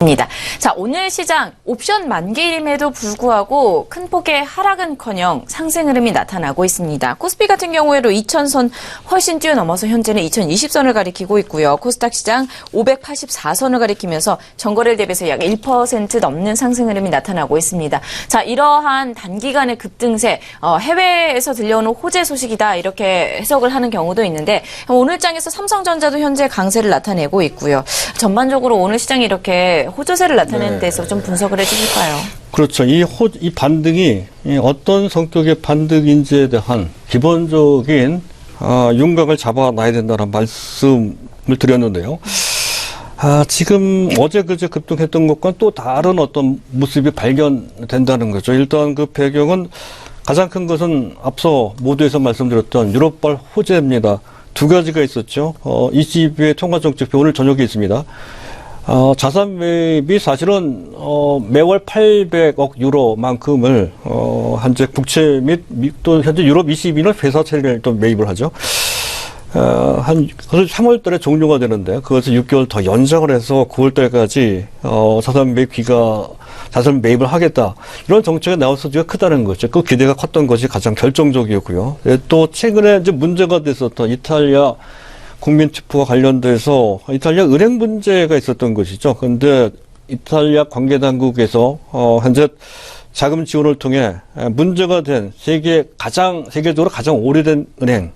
입니다. 자, 오늘 시장 옵션 만기임에도 불구하고 큰 폭의 하락은커녕 상승 흐름이 나타나고 있습니다. 코스피 같은 경우에도 2000선 훨씬 뛰어넘어서 현재는 2020선을 가리키고 있고요. 코스닥 시장 584선을 가리키면서 전거래일 대비해서 약 1% 넘는 상승 흐름이 나타나고 있습니다. 자, 이러한 단기간의 급등세, 해외에서 들려오는 호재 소식이다 이렇게 해석을 하는 경우도 있는데 오늘 장에서 삼성전자도 현재 강세를 나타내고 있고요. 전반적으로 오늘 시장이 이렇게 호조세를 나타내는 데서 좀 분석을 해주실까요? 그렇죠. 이 반등이 어떤 성격의 반등인지에 대한 기본적인 윤곽을 잡아놔야 된다는 말씀을 드렸는데요. 지금 어제 그제 급등했던 것과 또 다른 어떤 모습이 발견된다는 거죠. 일단 그 배경은 가장 큰 것은 앞서 모두에서 말씀드렸던 유럽발 호재입니다. 두 가지가 있었죠. ECB의 통화정책표 오늘 저녁에 있습니다. 자산 매입이 사실은 매월 800억 유로만큼을 현재 국채 및 또 현재 유럽 ECB는 회사채를 또 매입을 하죠. 그래서 3월 달에 종료가 되는데 그것을 6개월 더 연장을 해서 9월 달까지 자산 매입을 하겠다. 이런 정책이 나올 수가 크다는 거죠. 그 기대가 컸던 것이 가장 결정적이었고요. 또 최근에 이제 문제가 됐었던 이탈리아 국민투표와 관련돼서 이탈리아 은행 문제가 있었던 것이죠. 그런데 이탈리아 관계당국에서 현재 자금 지원을 통해 문제가 된 세계적으로 가장 오래된 은행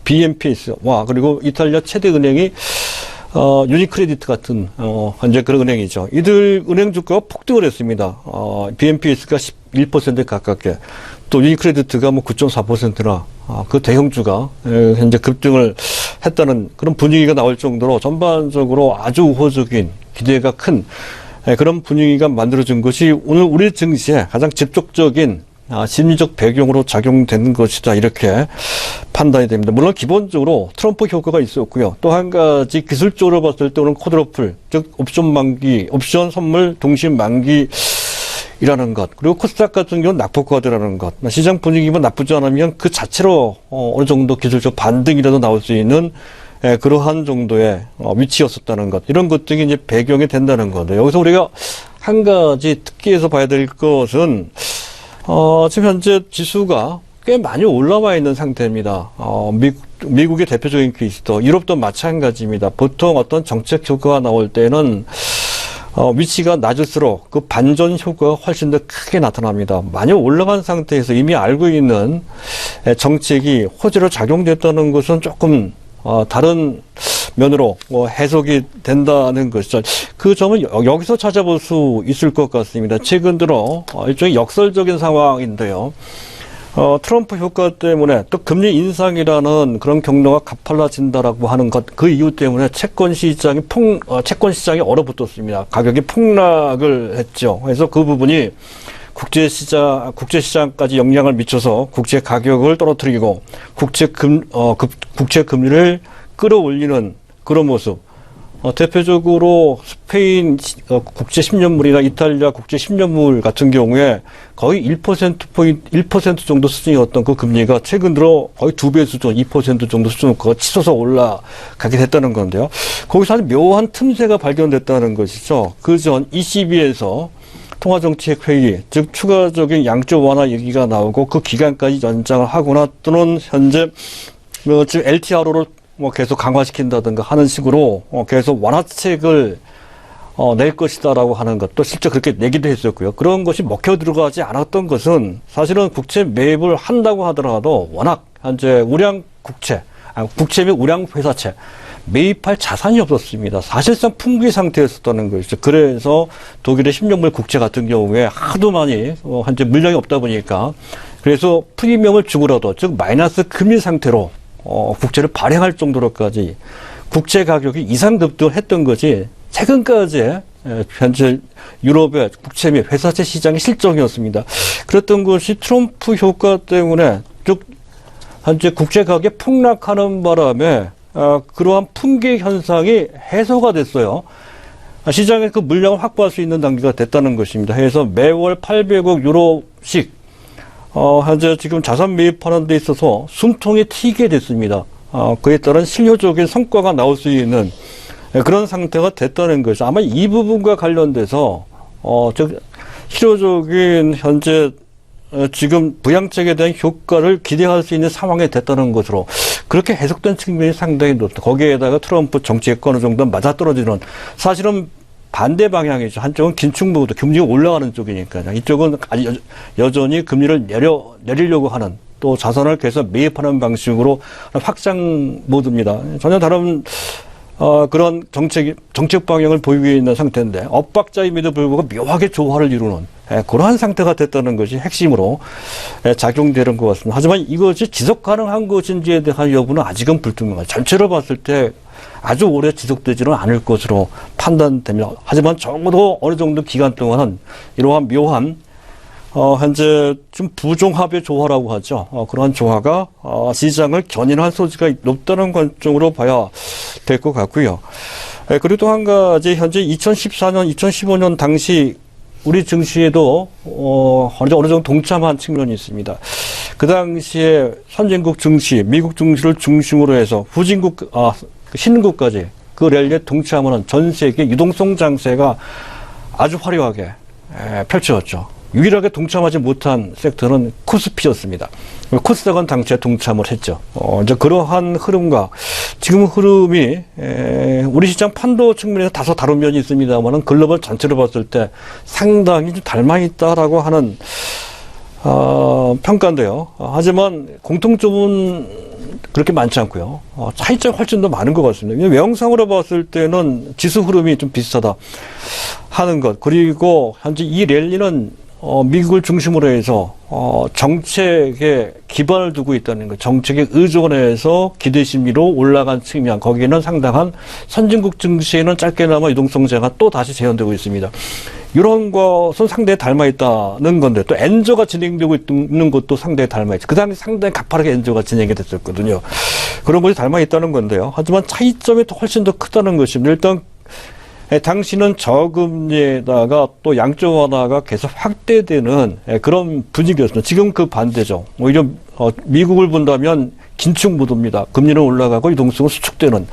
BNPS와 그리고 이탈리아 최대 은행이 유니크레디트 같은 현재 그런 은행이죠. 이들 은행 주가가 폭등을 했습니다. BNPS가 11% 가깝게 또 유니크레디트가 9.4%나 그 대형주가 현재 급등을 했다는 그런 분위기가 나올 정도로 전반적으로 아주 우호적인 기대가 큰 그런 분위기가 만들어진 것이 오늘 우리 증시에 가장 직접적인 심리적 배경으로 작용되는 것이다 이렇게 판단이 됩니다. 물론 기본적으로 트럼프 효과가 있었고요. 또 한 가지 기술적으로 봤을 때 오늘 코드러플 즉 옵션 선물 동시 만기 이라는 것, 그리고 코스닥 같은 경우는 낙폭과대라는 것, 시장 분위기만 나쁘지 않으면 그 자체로 어느 정도 기술적 반등이라도 나올 수 있는 그러한 정도의 위치였었다는 것, 이런 것들이 이제 배경이 된다는 건데, 여기서 우리가 한 가지 특기해서 봐야 될 것은 지금 현재 지수가 꽤 많이 올라와 있는 상태입니다. 미국의 대표적인 케이스도 유럽도 마찬가지입니다. 보통 어떤 정책 효과가 나올 때는 위치가 낮을수록 그 반전 효과가 훨씬 더 크게 나타납니다. 많이 올라간 상태에서 이미 알고 있는 정책이 호재로 작용됐다는 것은 조금 다른 면으로 해석이 된다는 것이죠. 그 점은 여기서 찾아볼 수 있을 것 같습니다. 최근 들어 일종의 역설적인 상황인데요. 트럼프 효과 때문에 또 금리 인상이라는 그런 경로가 가팔라진다라고 하는 것, 그 이유 때문에 채권 시장이 얼어붙었습니다. 가격이 폭락을 했죠. 그래서 그 부분이 국제시장까지 영향을 미쳐서 국제 가격을 떨어뜨리고 국채 금리를 끌어올리는 그런 모습. 대표적으로 스페인 국제 10년물이나 이탈리아 국제 10년물 같은 경우에 거의 1% 정도 수준이었던 그 금리가 최근 들어 거의 2배 수준, 2% 정도 수준으로 치솟아 올라가게 됐다는 건데요. 거기서 아주 묘한 틈새가 발견됐다는 것이죠. 그 전 ECB에서 통화정책회의, 즉 추가적인 양적 완화 얘기가 나오고 그 기간까지 연장을 하거나 또는 현재 지금 LTRO를 계속 강화시킨다든가 하는 식으로 계속 완화책을 낼 것이다라고 하는 것, 또 실제 그렇게 내기도 했었고요. 그런 것이 먹혀 들어가지 않았던 것은 사실은 국채 매입을 한다고 하더라도 워낙 현재 국채 및 우량 회사채 매입할 자산이 없었습니다. 사실상 풍기 상태였었다는 것이죠. 그래서 독일의 10년물 국채 같은 경우에 하도 많이 현재 물량이 없다 보니까 그래서 프리미엄을 주고라도 즉 마이너스 금리 상태로 국채를 발행할 정도로까지 국채 가격이 이상 급등을 했던 것이 최근까지 현재 유럽의 국채 및 회사채 시장의 실정이었습니다. 그랬던 것이 트럼프 효과 때문에 즉 현재 국채 가격이 폭락하는 바람에 그러한 풍기 현상이 해소가 됐어요. 시장에 그 물량을 확보할 수 있는 단계가 됐다는 것입니다. 그래서 매월 800억 유로씩 현재 지금 자산 매입하는 데 있어서 숨통이 트이게 됐습니다. 그에 따른 실효적인 성과가 나올 수 있는 그런 상태가 됐다는 거죠. 아마 이 부분과 관련돼서 실효적인 현재 지금 부양책에 대한 효과를 기대할 수 있는 상황이 됐다는 것으로 그렇게 해석된 측면이 상당히 높다. 거기에다가 트럼프 정책과 어느 정도 맞아떨어지는 사실은 반대 방향이죠. 한쪽은 긴축모드, 금리가 올라가는 쪽이니까요. 이쪽은 여전히 금리를 내리려고 하는 또 자산을 계속 매입하는 방식으로 확장 모드입니다. 전혀 다른 그런 정책 방향을 보이고 있는 상태인데 엇박자임에도 불구하고 묘하게 조화를 이루는 그러한 상태가 됐다는 것이 핵심으로 작용되는 것 같습니다. 하지만 이것이 지속 가능한 것인지에 대한 여부는 아직은 불투명합니다. 전체를 봤을 때 아주 오래 지속되지는 않을 것으로 판단됩니다. 하지만 적어도 어느 정도 기간 동안은 이러한 묘한 현재 좀 부종합의 조화라고 하죠. 그러한 조화가 시장을 견인할 소지가 높다는 관점으로 봐야 될 것 같고요. 그리고 또 한 가지 현재 2014년, 2015년 당시 우리 증시에도 어느 정도 동참한 측면이 있습니다. 그 당시에 선진국 증시, 미국 증시를 중심으로 해서 후진국, 신흥국까지 그 랠리에 동참하는 전 세계 유동성 장세가 아주 화려하게 펼쳐졌죠. 유일하게 동참하지 못한 섹터는 코스피였습니다. 코스닥은 당시에 동참을 했죠. 이제 그러한 흐름과 지금 흐름이 우리 시장 판도 측면에서 다소 다른 면이 있습니다만은 글로벌 전체로 봤을 때 상당히 좀 닮아 있다라고 하는 평가인데요. 하지만 공통점은 그렇게 많지 않고요. 차이점이 훨씬 더 많은 것 같습니다. 외형상으로 봤을 때는 지수 흐름이 좀 비슷하다 하는 것. 그리고 현재 이 랠리는 미국을 중심으로 해서 정책에 기반을 두고 있다는 것, 정책에 의존해서 기대 심리로 올라간 측면, 거기에는 상당한 선진국 증시에는 짧게나마 유동성세가 또 다시 재현되고 있습니다. 이런 것은 상당히 닮아 있다는 건데, 또 엔저가 진행되고 있는 것도 상당히 닮아 있죠. 그 당시 상당히 가파르게 엔저가 진행이 됐었거든요. 그런 것이 닮아 있다는 건데요. 하지만 차이점이 또 훨씬 더 크다는 것입니다. 일단 당시는 저금리에다가 또 양적 완화가 계속 확대되는 그런 분위기였습니다. 지금 그 반대죠. 오히려 미국을 본다면 긴축 모드입니다. 금리는 올라가고 유동성은 수축되는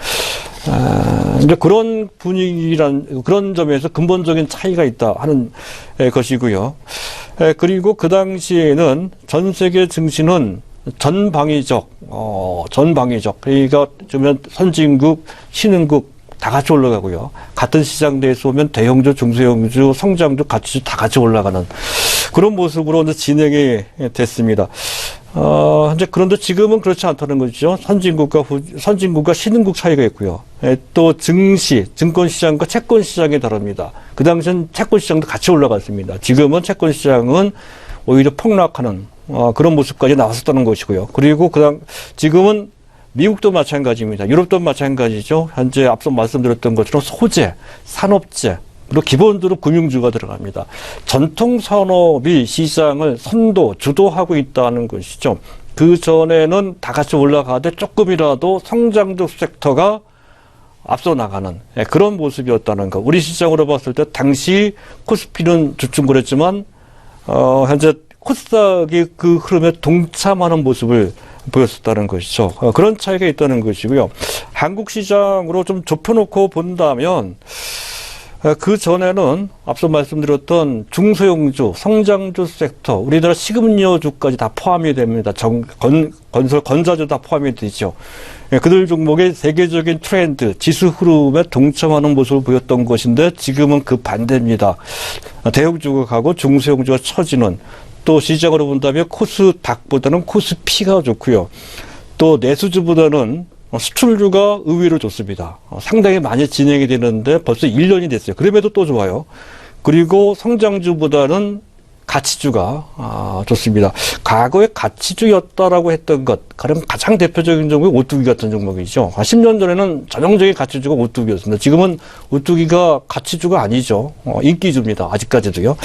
이제 그런 그런 점에서 근본적인 차이가 있다 하는 것이고요. 그리고 그 당시에는 전 세계 증시는 전방위적 그러니까 좀 선진국, 신흥국 다 같이 올라가고요. 같은 시장 내에서 오면 대형주, 중소형주, 성장주, 가치주 다 같이 올라가는 그런 모습으로 이제 진행이 됐습니다. 현재 그런데 지금은 그렇지 않다는 거죠. 선진국과 신흥국 차이가 있고요. 또 증시, 증권시장과 채권시장이 다릅니다. 그 당시엔 채권시장도 같이 올라갔습니다. 지금은 채권시장은 오히려 폭락하는 그런 모습까지 나왔었다는 것이고요. 그리고 지금은 미국도 마찬가지입니다. 유럽도 마찬가지죠. 현재 앞서 말씀드렸던 것처럼 소재, 산업재, 그리고 기본적으로 금융주가 들어갑니다. 전통 산업이 시장을 주도하고 있다는 것이죠. 그 전에는 다 같이 올라가되 조금이라도 성장적 섹터가 앞서 나가는 그런 모습이었다는 것. 우리 시장으로 봤을 때 당시 코스피는 주춤거렸지만 현재 코스닥이 그 흐름에 동참하는 모습을 보였었다는 것이죠. 그런 차이가 있다는 것이고요. 한국 시장으로 좀 좁혀놓고 본다면 그 전에는 앞서 말씀드렸던 중소형주, 성장주 섹터, 우리나라 식음료주까지 다 포함이 됩니다. 건설, 건자주 다 포함이 되죠. 그들 종목의 세계적인 트렌드, 지수 흐름에 동참하는 모습을 보였던 것인데 지금은 그 반대입니다. 대형주가 가고 중소형주가 처지는 또 시장으로 본다면 코스닥보다는 코스피가 좋고요. 또 내수주보다는 수출주가 의외로 좋습니다. 상당히 많이 진행이 되는데 벌써 1년이 됐어요. 그럼에도 또 좋아요. 그리고 성장주보다는 가치주가 좋습니다. 과거에 가치주였다라고 했던 것, 가장 대표적인 종목이 오뚜기 같은 종목이죠. 10년 전에는 전형적인 가치주가 오뚜기였습니다. 지금은 오뚜기가 가치주가 아니죠. 인기주입니다. 아직까지도요.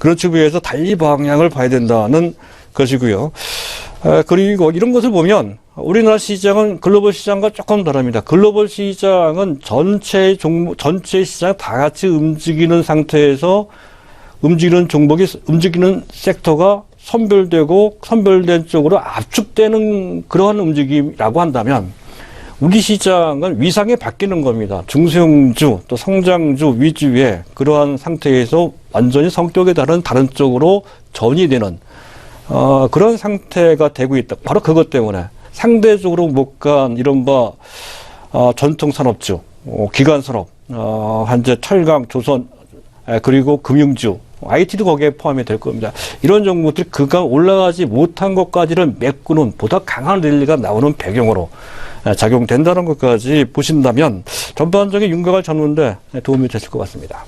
그런 측면에서 달리 방향을 봐야 된다는 것이고요. 그리고 이런 것을 보면 우리나라 시장은 글로벌 시장과 조금 다릅니다. 글로벌 시장은 전체 시장 다 같이 움직이는 상태에서 움직이는 섹터가 선별된 쪽으로 압축되는 그러한 움직임이라고 한다면 우리 시장은 위상이 바뀌는 겁니다. 중소형주 또 성장주 위주의 그러한 상태에서 완전히 성격에 다른 쪽으로 전이 되는 그런 상태가 되고 있다. 바로 그것 때문에 상대적으로 못 간 이른바 전통 산업주, 기관 산업, 현재 철강, 조선 그리고 금융주, IT도 거기에 포함이 될 겁니다. 이런 종목들이 그간 올라가지 못한 것까지를 메꾸는 보다 강한 랠리가 나오는 배경으로 작용된다는 것까지 보신다면 전반적인 윤곽을 잡는 데 도움이 되실 것 같습니다.